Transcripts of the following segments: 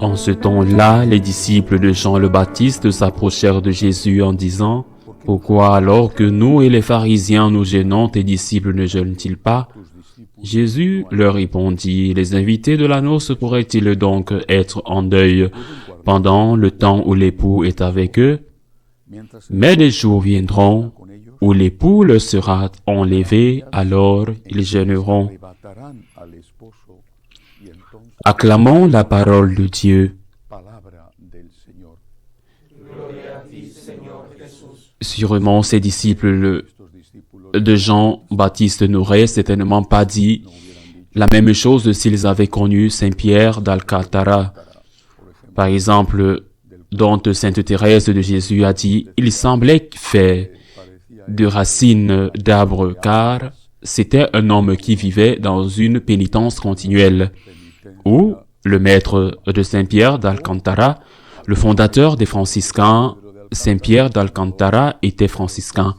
En ce temps-là, les disciples de Jean le Baptiste s'approchèrent de Jésus en disant, « Pourquoi alors que nous et les pharisiens nous gênons, tes disciples ne jeûnent-ils pas ?» Jésus leur répondit, « Les invités de la noce pourraient-ils donc être en deuil pendant le temps où l'époux est avec eux? Mais des jours viendront où l'époux leur sera enlevé, alors ils jeûneront. » Acclamons la parole de Dieu. Sûrement, ces disciples de Jean-Baptiste n'auraient certainement pas dit la même chose s'ils avaient connu Saint-Pierre d'Alcantara. Par exemple, dont Sainte Thérèse de Jésus a dit, « Il semblait fait de racines d'arbres, car c'était un homme qui vivait dans une pénitence continuelle. » Ou le maître de Saint-Pierre d'Alcantara, le fondateur des franciscains, Saint-Pierre d'Alcantara était franciscain.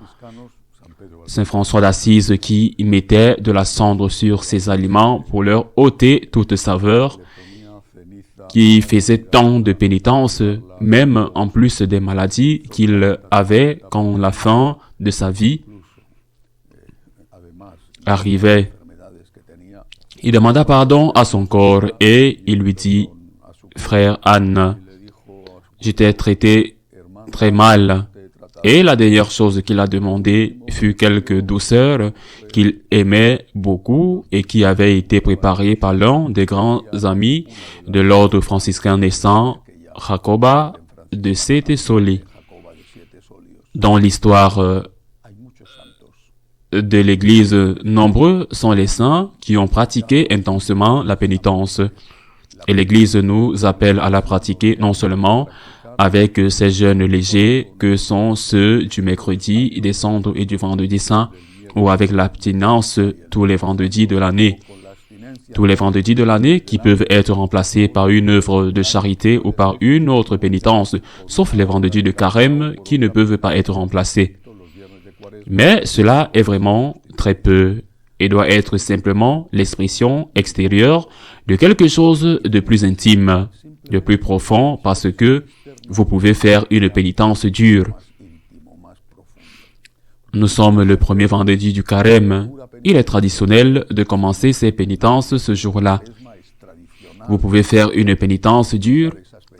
Saint François d'Assise qui mettait de la cendre sur ses aliments pour leur ôter toute saveur, qui faisait tant de pénitences, même en plus des maladies qu'il avait quand la fin de sa vie arrivait. Il demanda pardon à son corps et il lui dit, « Frère Anne, je t'ai traité très mal. » Et la dernière chose qu'il a demandé fut quelque douceur qu'il aimait beaucoup et qui avait été préparée par l'un des grands amis de l'ordre franciscain naissant, Jacoba de Sette Soli. Dans l'histoire de l'Église, nombreux sont les saints qui ont pratiqué intensément la pénitence. Et l'Église nous appelle à la pratiquer non seulement avec ces jeûnes légers que sont ceux du mercredi, des cendres et du vendredi saint, ou avec l'abstinence tous les vendredis de l'année. Tous les vendredis de l'année qui peuvent être remplacés par une œuvre de charité ou par une autre pénitence, sauf les vendredis de carême qui ne peuvent pas être remplacés. Mais cela est vraiment très peu et doit être simplement l'expression extérieure de quelque chose de plus intime, de plus profond, parce que vous pouvez faire une pénitence dure. Nous sommes le premier vendredi du carême. Il est traditionnel de commencer ces pénitences ce jour-là. Vous pouvez faire une pénitence dure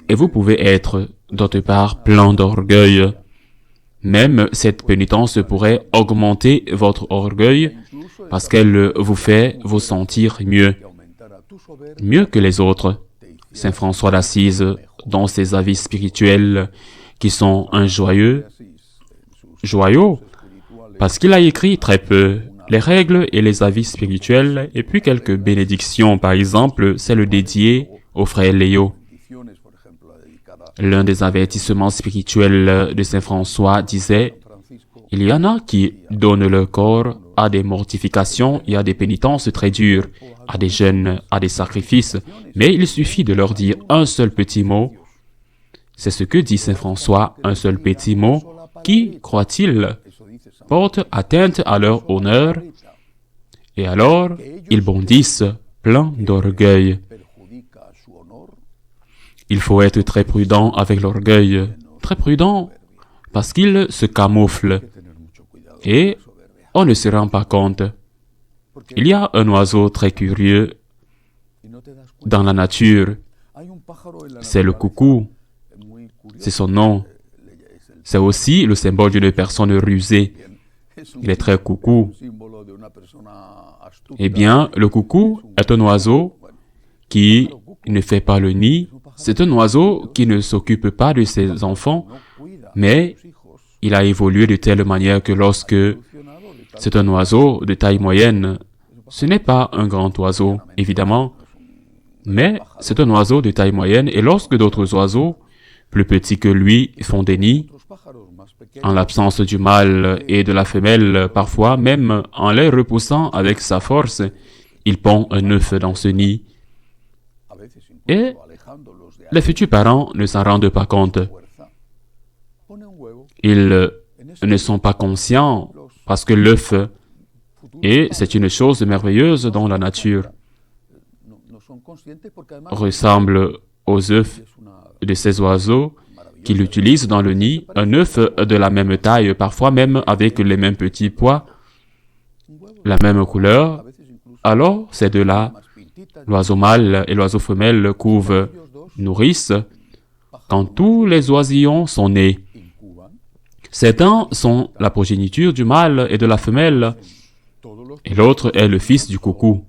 et vous pouvez être, d'autre part, plein d'orgueil. Même cette pénitence pourrait augmenter votre orgueil parce qu'elle vous fait vous sentir mieux que les autres. Saint François d'Assise, dans ses avis spirituels qui sont un joyau, parce qu'il a écrit très peu les règles et les avis spirituels et puis quelques bénédictions, par exemple celle dédiée au frère Léo. L'un des avertissements spirituels de Saint François disait, « Il y en a qui donnent leur corps à des mortifications et à des pénitences très dures, à des jeûnes, à des sacrifices, mais il suffit de leur dire un seul petit mot. » C'est ce que dit Saint François, un seul petit mot, qui, croit-il, porte atteinte à leur honneur, et alors ils bondissent pleins d'orgueil. Il faut être très prudent avec l'orgueil, très prudent, parce qu'il se camoufle, et on ne se rend pas compte. Il y a un oiseau très curieux dans la nature, c'est le coucou, c'est son nom. C'est aussi le symbole d'une personne rusée. Il est très coucou. Eh bien, le coucou est un oiseau qui ne fait pas le nid. C'est un oiseau qui ne s'occupe pas de ses enfants, mais il a évolué de telle manière que lorsque c'est un oiseau de taille moyenne, ce n'est pas un grand oiseau, évidemment, mais c'est un oiseau de taille moyenne, et lorsque d'autres oiseaux, plus petits que lui, font des nids, en l'absence du mâle et de la femelle, parfois même en les repoussant avec sa force, il pond un œuf dans ce nid. Et les futurs parents ne s'en rendent pas compte. Ils ne sont pas conscients parce que l'œuf, et c'est une chose merveilleuse dans la nature, ressemble aux œufs de ces oiseaux qu'il utilise dans le nid, un œuf de la même taille, parfois même avec les mêmes petits pois, la même couleur, alors ces deux-là, l'oiseau mâle et l'oiseau femelle couvent, nourrissent, quand tous les oisillons sont nés. Ces dents sont la progéniture du mâle et de la femelle, et l'autre est le fils du coucou.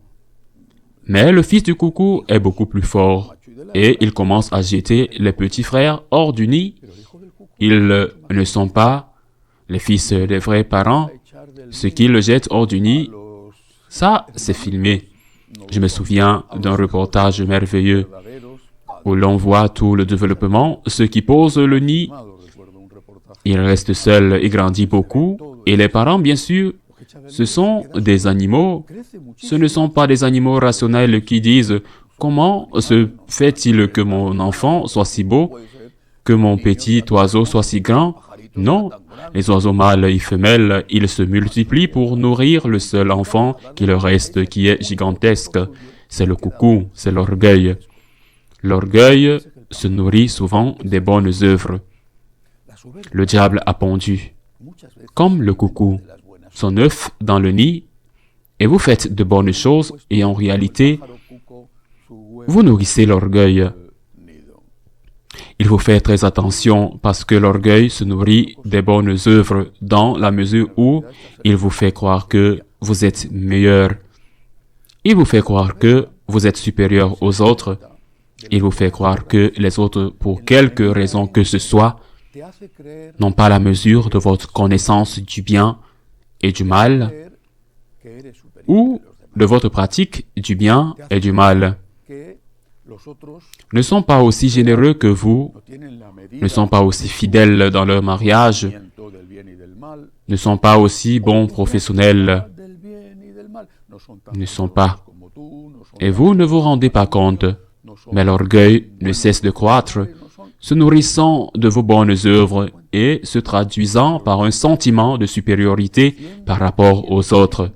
Mais le fils du coucou est beaucoup plus fort, et il commence à jeter les petits frères hors du nid. Ils ne sont pas les fils des vrais parents. Ce qu'ils jettent hors du nid, ça, c'est filmé. Je me souviens d'un reportage merveilleux où l'on voit tout le développement. Ceux qui posent le nid, il reste seul et grandit beaucoup. Et les parents, bien sûr, ce sont des animaux. Ce ne sont pas des animaux rationnels qui disent « Comment se fait-il que mon enfant soit si beau, que mon petit oiseau soit si grand ?» Non, les oiseaux mâles et femelles, ils se multiplient pour nourrir le seul enfant qui leur reste, qui est gigantesque. C'est le coucou, c'est l'orgueil. L'orgueil se nourrit souvent des bonnes œuvres. Le diable a pondu, comme le coucou, son œuf dans le nid, et vous faites de bonnes choses, et en réalité, vous nourrissez l'orgueil. Il faut faire très attention parce que l'orgueil se nourrit des bonnes œuvres dans la mesure où il vous fait croire que vous êtes meilleur. Il vous fait croire que vous êtes supérieur aux autres. Il vous fait croire que les autres, pour quelque raison que ce soit, n'ont pas la mesure de votre connaissance du bien et du mal, ou de votre pratique du bien et du mal. Ne sont pas aussi généreux que vous, ne sont pas aussi fidèles dans leur mariage, ne sont pas aussi bons professionnels, ne sont pas. Et vous ne vous rendez pas compte, mais l'orgueil ne cesse de croître, se nourrissant de vos bonnes œuvres et se traduisant par un sentiment de supériorité par rapport aux autres.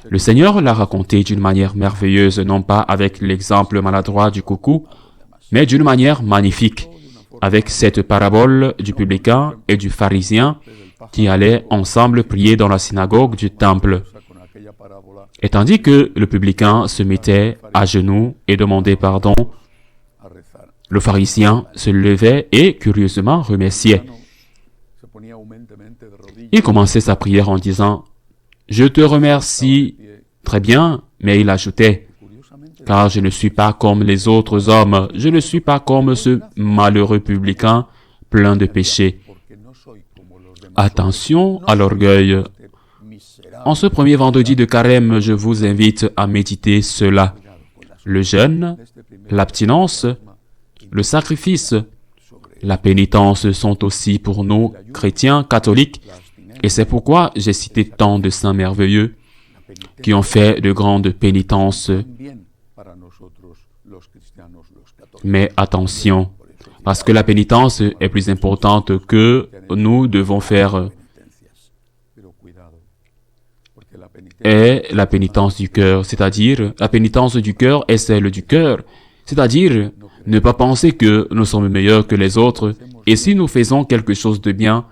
Le Seigneur l'a raconté d'une manière merveilleuse, non pas avec l'exemple maladroit du coucou, mais d'une manière magnifique, avec cette parabole du publicain et du pharisien qui allaient ensemble prier dans la synagogue du temple. Et tandis que le publicain se mettait à genoux et demandait pardon, le pharisien se levait et, curieusement, remerciait. Il commençait sa prière en disant « Je te remercie, très bien », mais il ajoutait « Car je ne suis pas comme les autres hommes, je ne suis pas comme ce malheureux publicain plein de péchés. » Attention à l'orgueil. En ce premier vendredi de carême, je vous invite à méditer cela. Le jeûne, l'abstinence, le sacrifice, la pénitence sont aussi pour nous, chrétiens, catholiques, et c'est pourquoi j'ai cité tant de saints merveilleux qui ont fait de grandes pénitences. Mais attention, parce que la pénitence est plus importante que nous devons faire. Et la pénitence du cœur, c'est-à-dire la pénitence du cœur est celle du cœur, c'est-à-dire ne pas penser que nous sommes meilleurs que les autres, et si nous faisons quelque chose de bien,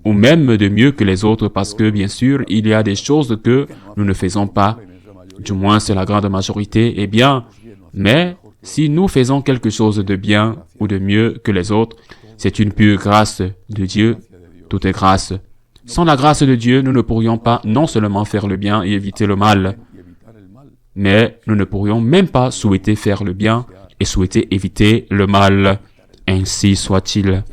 ou même de mieux que les autres, parce que bien sûr, il y a des choses que nous ne faisons pas, du moins c'est la grande majorité, eh bien, mais si nous faisons quelque chose de bien ou de mieux que les autres, c'est une pure grâce de Dieu, tout est grâce. Sans la grâce de Dieu, nous ne pourrions pas non seulement faire le bien et éviter le mal, mais nous ne pourrions même pas souhaiter faire le bien et souhaiter éviter le mal. Ainsi soit-il.